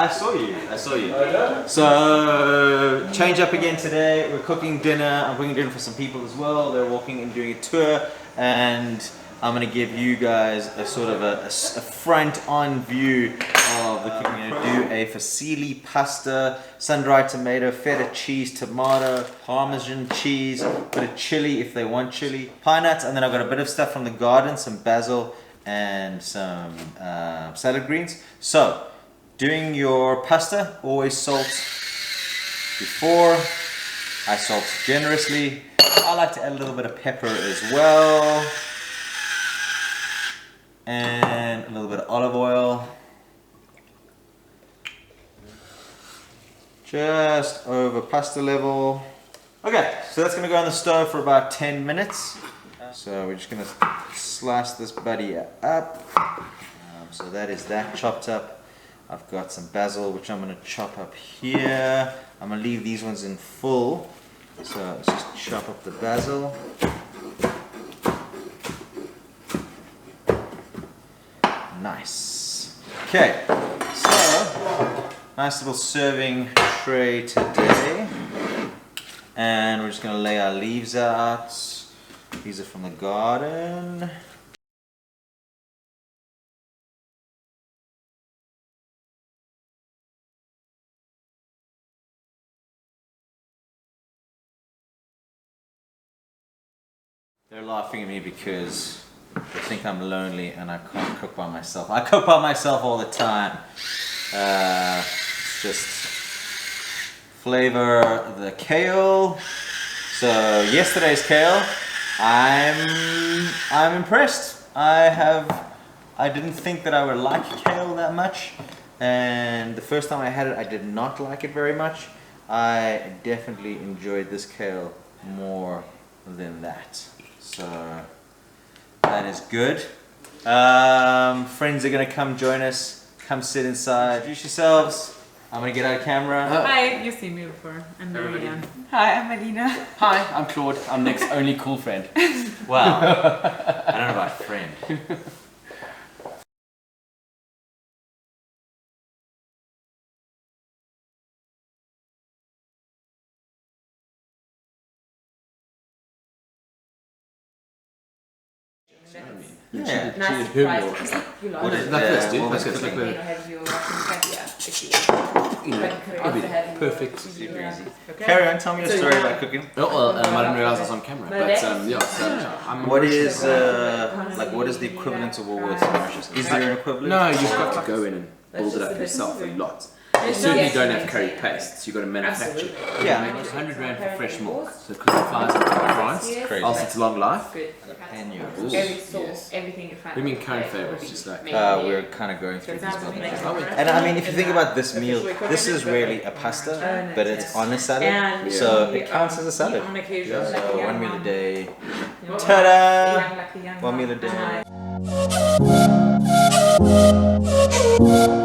I saw you. So, change up again today. We're cooking dinner. I'm cooking dinner for some people as well. They're walking and doing a tour. And I'm going to give you guys a sort of a front-on view of the cooking. I'm going to do a fusilli pasta, sun-dried tomato, feta cheese, tomato, parmesan cheese, a bit of chili if they want chili, pine nuts, and then I've got a bit of stuff from the garden, some basil and some salad greens. So, doing your pasta, always salt before. I salt generously. I like to add a little bit of pepper as well. And a little bit of olive oil. Just over pasta level. Okay, so that's gonna go on the stove for about 10 minutes. So we're just gonna slice this buddy up. So that is that chopped up. I've got some basil, which I'm gonna chop up here. I'm gonna leave these ones in full. So let's just chop up the basil. Nice. Okay, so nice little serving tray today. And we're just gonna lay our leaves out. These are from the garden. They're laughing at me because they think I'm lonely and I can't cook by myself. I cook by myself all the time. It's just flavor the kale. So yesterday's kale, I'm impressed. I didn't think that I would like kale that much, and the first time I had it, I did not like it very much. I definitely enjoyed this kale more than that. So that is good. Friends are gonna come join us. Come sit inside. Introduce yourselves. I'm gonna get out of camera. Hi, you've seen me before. I'm Marina. Hi, I'm Alina. Hi, I'm Claude. I'm Nick's only cool friend. Wow. I don't know about friend. Yeah. Nice surprise. What is That's that? good. That's That's good. good. have your Perfect. Super easy. Carry on, tell me your story about cooking. Oh, well, I didn't realize I was on camera. But yeah, so I'm What is what is the equivalent of Woolworths Mauritius? Is there an equivalent? No, you've got to go in and build it up yourself a lot. You certainly don't have curry paste, so you've got to manufacture. Yeah. Make 100 rand for fresh milk. So because it flies into France, Crazy. also it's long life. Jalapenos. Every sauce, everything you find. We mean current flavors, just like We're kind of going through these buildings. And I mean, if you think about this meal, this is really a pasta, but it's on a salad, so it counts as a salad. So 1 meal a day. Ta-da! 1 meal a day.